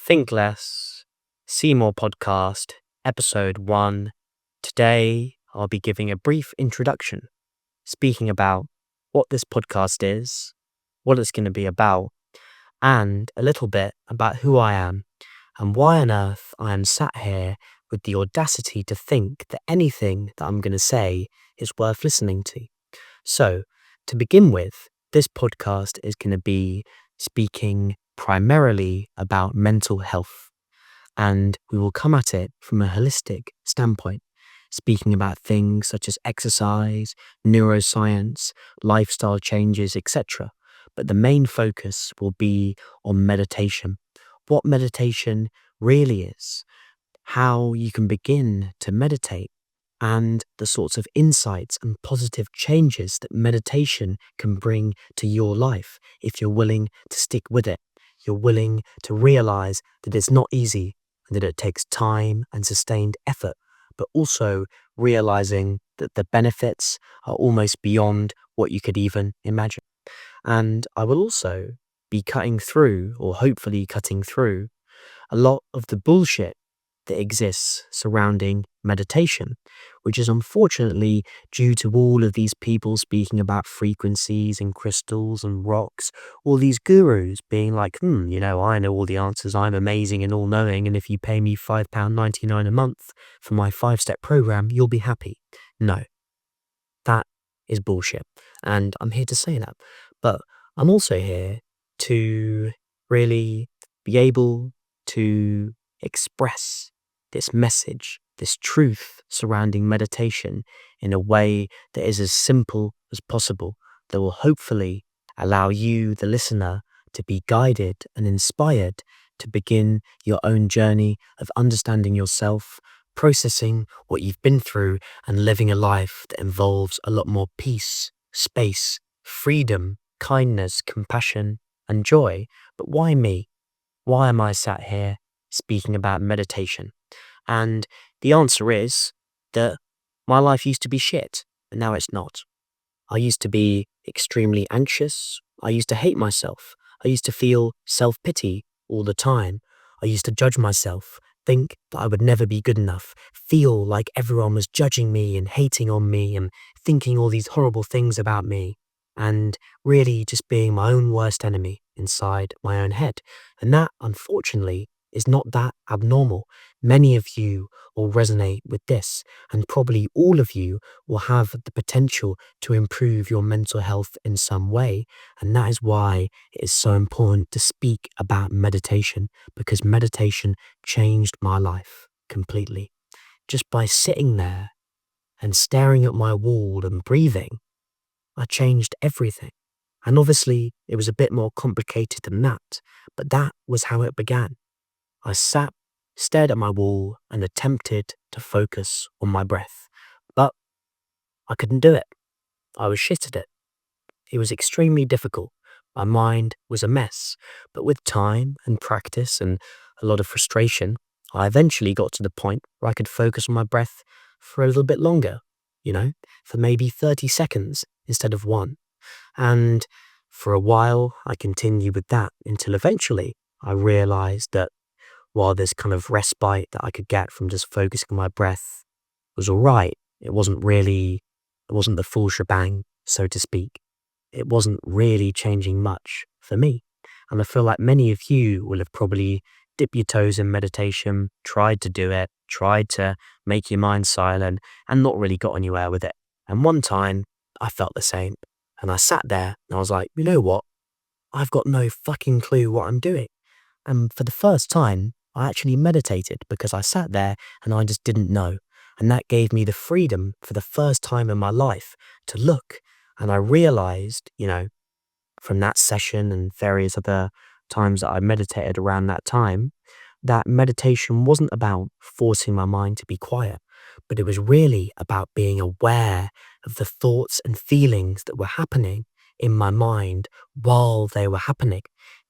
Think Less, Seymour podcast, episode 1. Today, I'll be giving a brief introduction, speaking about what this podcast is, what it's going to be about, and a little bit about who I am and why on earth I am sat here with the audacity to think that anything that I'm going to say is worth listening to. So, to begin with, this podcast is going to be speaking primarily about mental health, and we will come at it from a holistic standpoint, speaking about things such as exercise, neuroscience, lifestyle changes, etc. But the main focus will be on meditation, what meditation really is, how you can begin to meditate, and the sorts of insights and positive changes that meditation can bring to your life if you're willing to stick with it. You're willing to realize that it's not easy and that it takes time and sustained effort, but also realizing that the benefits are almost beyond what you could even imagine. And I will also be cutting through, or hopefully cutting through, a lot of the bullshit that exists surrounding meditation, which is unfortunately due to all of these people speaking about frequencies and crystals and rocks, all these gurus being like, I know all the answers, I'm amazing and all-knowing, and if you pay me £5.99 a month for my 5-step program, you'll be happy. No, that is bullshit, and I'm here to say that. But I'm also here to really be able to express this message, this truth surrounding meditation in a way that is as simple as possible, that will hopefully allow you, the listener, to be guided and inspired to begin your own journey of understanding yourself, processing what you've been through, and living a life that involves a lot more peace, space, freedom, kindness, compassion, and joy. But why me? Why am I sat here speaking about meditation? And the answer is that my life used to be shit, and now it's not. I used to be extremely anxious. I used to hate myself. I used to feel self-pity all the time. I used to judge myself, think that I would never be good enough, feel like everyone was judging me and hating on me and thinking all these horrible things about me, and really just being my own worst enemy inside my own head. And that, unfortunately, is not that abnormal. Many of you will resonate with this, and probably all of you will have the potential to improve your mental health in some way. And that is why it is so important to speak about meditation, because meditation changed my life completely. Just by sitting there and staring at my wall and breathing, I changed everything. And obviously, it was a bit more complicated than that, but that was how it began. I sat, stared at my wall, and attempted to focus on my breath. But I couldn't do it. I was shit at it. It was extremely difficult. My mind was a mess. But with time and practice and a lot of frustration, I eventually got to the point where I could focus on my breath for a little bit longer, for maybe 30 seconds instead of 1. And for a while, I continued with that until eventually I realized that while this kind of respite that I could get from just focusing on my breath was all right, it wasn't the full shebang, so to speak. It wasn't really changing much for me. And I feel like many of you will have probably dipped your toes in meditation, tried to do it, tried to make your mind silent, and not really got anywhere with it. And one time, I felt the same. And I sat there and I was like, you know what? I've got no fucking clue what I'm doing. And for the first time, I actually meditated because I sat there and I just didn't know. And that gave me the freedom for the first time in my life to look. And I realized, from that session and various other times that I meditated around that time, that meditation wasn't about forcing my mind to be quiet, but it was really about being aware of the thoughts and feelings that were happening in my mind while they were happening,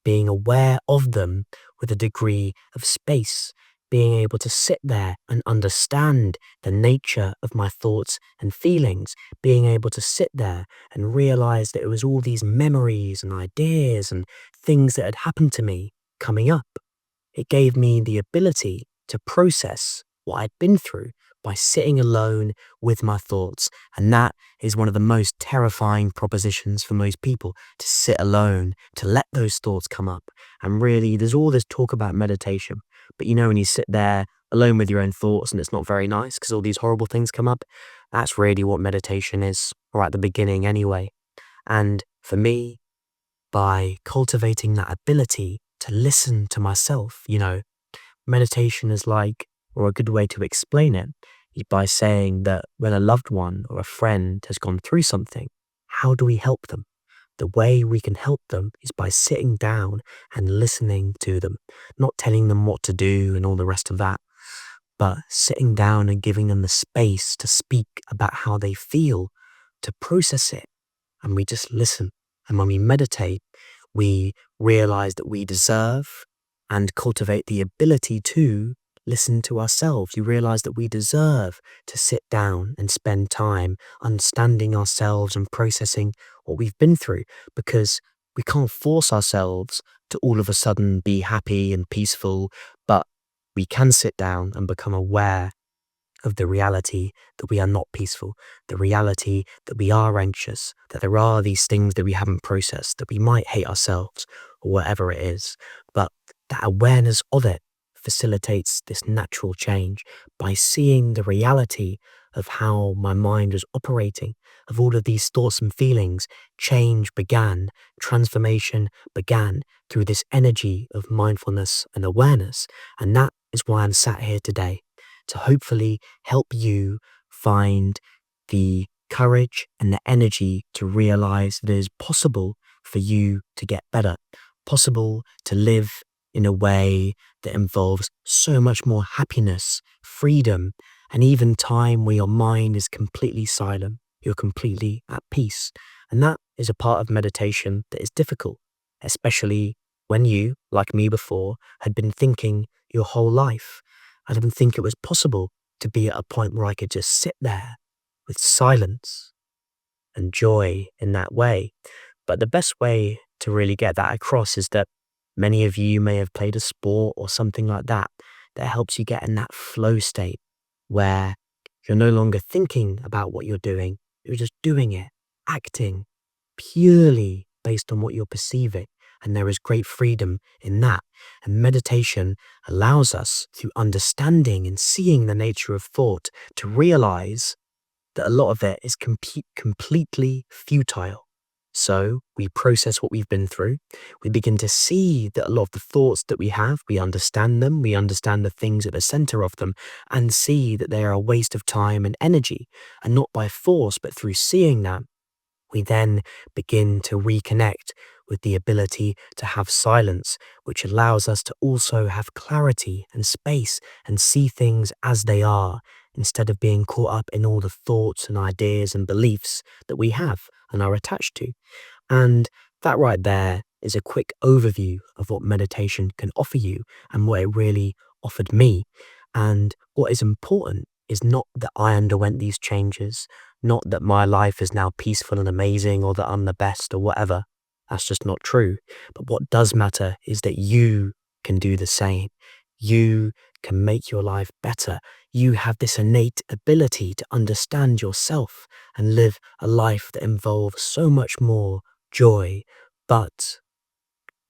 being aware of them with a degree of space, being able to sit there and understand the nature of my thoughts and feelings, being able to sit there and realize that it was all these memories and ideas and things that had happened to me coming up. it gave me the ability to process what I'd been through by sitting alone with my thoughts. And that is one of the most terrifying propositions for most people, to sit alone, to let those thoughts come up. And really, there's all this talk about meditation. But when you sit there alone with your own thoughts and it's not very nice because all these horrible things come up, that's really what meditation is, or at the beginning anyway. And for me, by cultivating that ability to listen to myself, meditation is like, or a good way to explain it, is by saying that when a loved one or a friend has gone through something, how do we help them? The way we can help them is by sitting down and listening to them, not telling them what to do and all the rest of that, but sitting down and giving them the space to speak about how they feel, to process it. And we just listen. And when we meditate, we realize that we deserve and cultivate the ability to listen to ourselves. You realize that we deserve to sit down and spend time understanding ourselves and processing what we've been through, because we can't force ourselves to all of a sudden be happy and peaceful, but we can sit down and become aware of the reality that we are not peaceful, the reality that we are anxious, that there are these things that we haven't processed, that we might hate ourselves or whatever it is. But that awareness of it facilitates this natural change by seeing the reality of how my mind was operating, of all of these thoughts and feelings. Change began, transformation began through this energy of mindfulness and awareness. And that is why I'm sat here today, to hopefully help you find the courage and the energy to realize that it is possible for you to get better, possible to live in a way that involves so much more happiness, freedom, and even time where your mind is completely silent, you're completely at peace. And that is a part of meditation that is difficult, especially when you, like me before, had been thinking your whole life. I didn't think it was possible to be at a point where I could just sit there with silence and joy in that way. But the best way to really get that across is that many of you may have played a sport or something like that helps you get in that flow state where you're no longer thinking about what you're doing. You're just doing it, acting purely based on what you're perceiving. And there is great freedom in that. And meditation allows us, through understanding and seeing the nature of thought, to realize that a lot of it is completely futile. So we process what we've been through. We begin to see that a lot of the thoughts that we have, we understand them, we understand the things at the center of them, and see that they are a waste of time and energy. And not by force, but through seeing that, we then begin to reconnect with the ability to have silence, which allows us to also have clarity and space and see things as they are, instead of being caught up in all the thoughts and ideas and beliefs that we have and are attached to. And that right there is a quick overview of what meditation can offer you and what it really offered me. And what is important is not that I underwent these changes, not that my life is now peaceful and amazing, or that I'm the best or whatever. That's just not true. But what does matter is that you can do the same. You can make your life better. You have this innate ability to understand yourself and live a life that involves so much more joy. But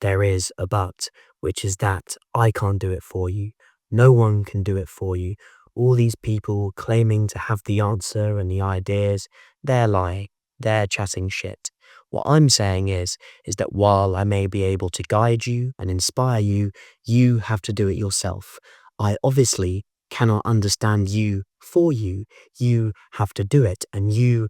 there is a but, which is that I can't do it for you. No one can do it for you. All these people claiming to have the answer and the ideas, they're lying. They're chatting shit. What I'm saying is that while I may be able to guide you and inspire you, you have to do it yourself. I obviously cannot understand you for you. You have to do it, and you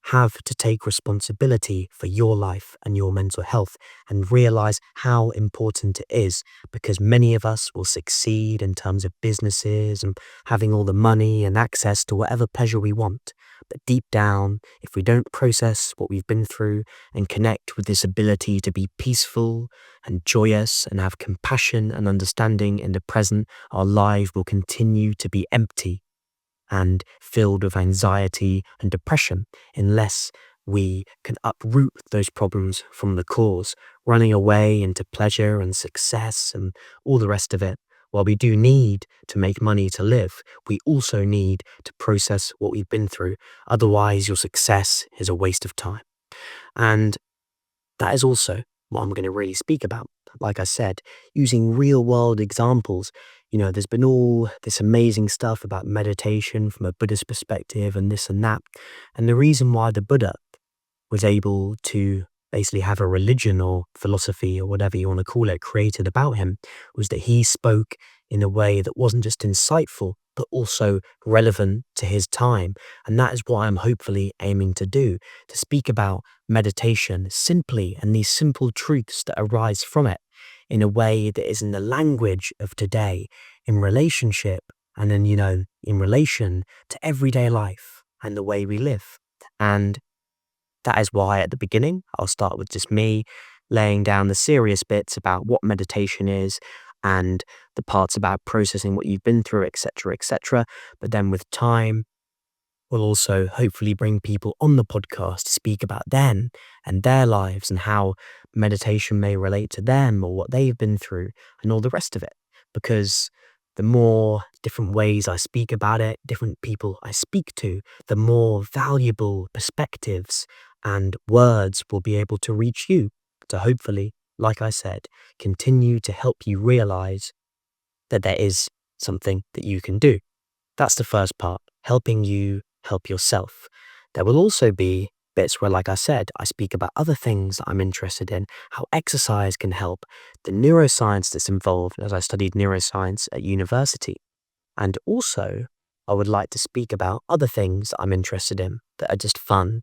have to take responsibility for your life and your mental health and realize how important it is, because many of us will succeed in terms of businesses and having all the money and access to whatever pleasure we want. But deep down, if we don't process what we've been through and connect with this ability to be peaceful and joyous and have compassion and understanding in the present, our lives will continue to be empty and filled with anxiety and depression, unless we can uproot those problems from the cause, running away into pleasure and success and all the rest of it. While we do need to make money to live, we also need to process what we've been through. Otherwise, your success is a waste of time. And that is also what I'm going to really speak about. Like I said, using real world examples. There's been all this amazing stuff about meditation from a Buddhist perspective and this and that. And the reason why the Buddha was able to basically have a religion or philosophy or whatever you want to call it created about him was that he spoke in a way that wasn't just insightful, but also relevant to his time. And that is what I'm hopefully aiming to do, to speak about meditation simply and these simple truths that arise from it in a way that is in the language of today, in relationship and in relation to everyday life and the way we live. And that is why at the beginning, I'll start with just me laying down the serious bits about what meditation is and the parts about processing what you've been through, etc., etc. But then with time, we'll also hopefully bring people on the podcast to speak about them and their lives and how meditation may relate to them or what they've been through and all the rest of it. Because the more different ways I speak about it, different people I speak to, the more valuable perspectives and words will be able to reach you to hopefully, like I said, continue to help you realize that there is something that you can do. That's the first part, helping you help yourself. There will also be bits where, like I said, I speak about other things that I'm interested in, how exercise can help, the neuroscience that's involved as I studied neuroscience at university. And also, I would like to speak about other things that I'm interested in that are just fun,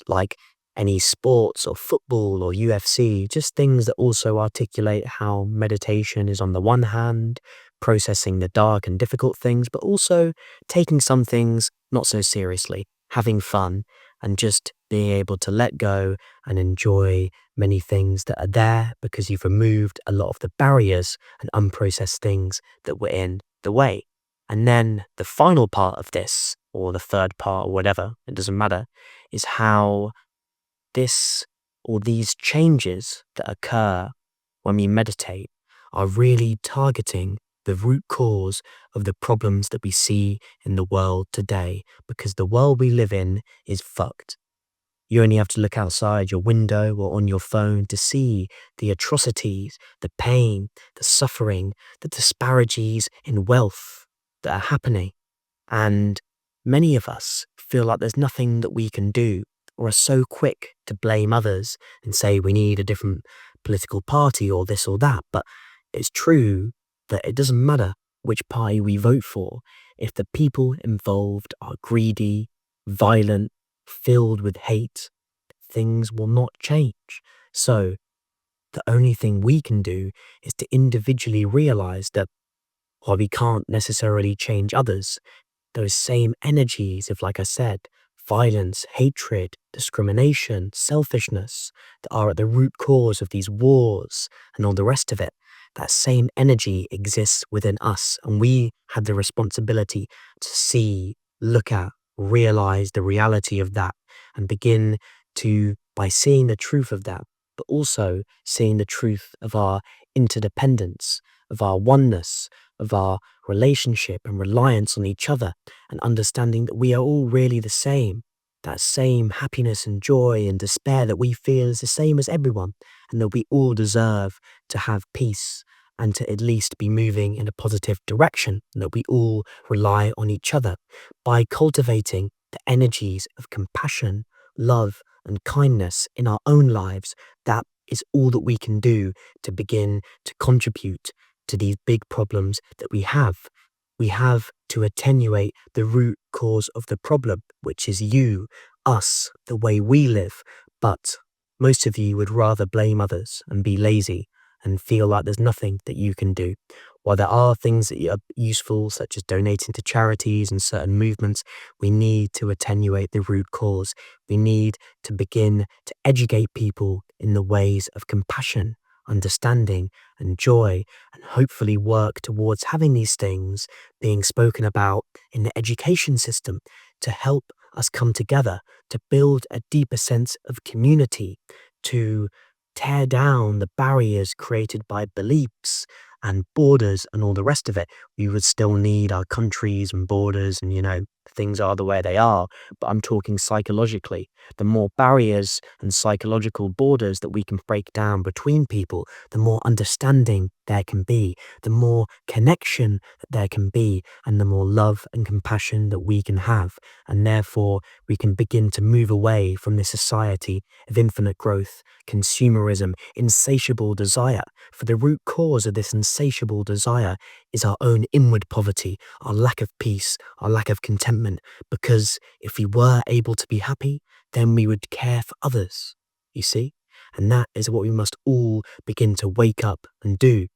like any sports or football or UFC, just things that also articulate how meditation is on the one hand, processing the dark and difficult things, but also taking some things not so seriously, having fun, and just being able to let go and enjoy many things that are there because you've removed a lot of the barriers and unprocessed things that were in the way. And then the final part of this, or the third part, or whatever, it doesn't matter, is how this or these changes that occur when we meditate are really targeting the root cause of the problems that we see in the world today, because the world we live in is fucked. You only have to look outside your window or on your phone to see the atrocities, the pain, the suffering, the disparities in wealth that are happening. And many of us feel like there's nothing that we can do, or are so quick to blame others and say we need a different political party or this or that. But it's true that it doesn't matter which party we vote for if the people involved are greedy, violent, filled with hate, things will not change. So the only thing we can do is to individually realize that while we can't necessarily change others, those same energies of, like I said, violence, hatred, discrimination, selfishness that are at the root cause of these wars and all the rest of it, that same energy exists within us. And we have the responsibility to see, look at, realize the reality of that and begin to, by seeing the truth of that, but also seeing the truth of our interdependence, of our oneness, of our relationship and reliance on each other, and understanding that we are all really the same. That same happiness and joy and despair that we feel is the same as everyone, and that we all deserve to have peace and to at least be moving in a positive direction, and that we all rely on each other. By cultivating the energies of compassion, love, and kindness in our own lives, that is all that we can do to begin to contribute to these big problems that we have. We have to attenuate the root cause of the problem, which is you, us, the way we live. But most of you would rather blame others and be lazy and feel like there's nothing that you can do. While there are things that are useful, such as donating to charities and certain movements, we need to attenuate the root cause. We need to begin to educate people in the ways of compassion, understanding, and joy, and hopefully work towards having these things being spoken about in the education system to help us come together to build a deeper sense of community, to tear down the barriers created by beliefs and borders and all the rest of it. We would still need our countries and borders and, things are the way they are. But I'm talking psychologically. The more barriers and psychological borders that we can break down between people, the more understanding there can be, the more connection that there can be, and the more love and compassion that we can have. And therefore, we can begin to move away from this society of infinite growth, consumerism, insatiable desire. For the root cause of this insatiable desire is our own inward poverty, our lack of peace, our lack of contentment. Because if we were able to be happy, then we would care for others, you see? And that is what we must all begin to wake up and do.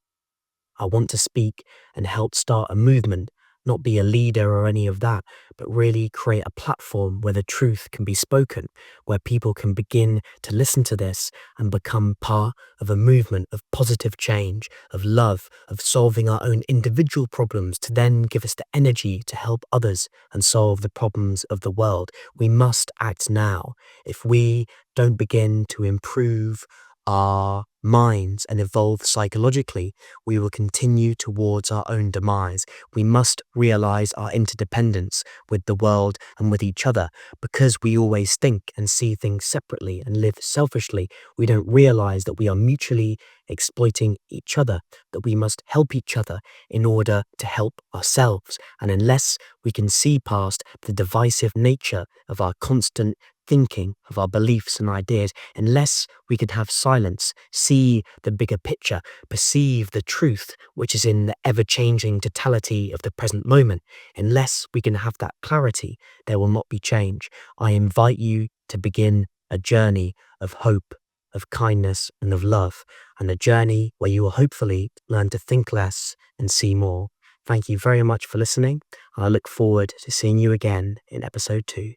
I want to speak and help start a movement, not be a leader or any of that, but really create a platform where the truth can be spoken, where people can begin to listen to this and become part of a movement of positive change, of love, of solving our own individual problems to then give us the energy to help others and solve the problems of the world. We must act now. If we don't begin to improve our minds and evolve psychologically, we will continue towards our own demise. We must realize our interdependence with the world and with each other. Because we always think and see things separately and live selfishly, we don't realize that we are mutually exploiting each other, that we must help each other in order to help ourselves. And unless we can see past the divisive nature of our constant thinking, of our beliefs and ideas, unless we can have silence, see the bigger picture, perceive the truth which is in the ever-changing totality of the present moment, unless we can have that clarity, there will not be change. I invite you to begin a journey of hope, of kindness and of love, and a journey where you will hopefully learn to think less and see more. Thank you very much for listening. I look forward to seeing you again in episode 2.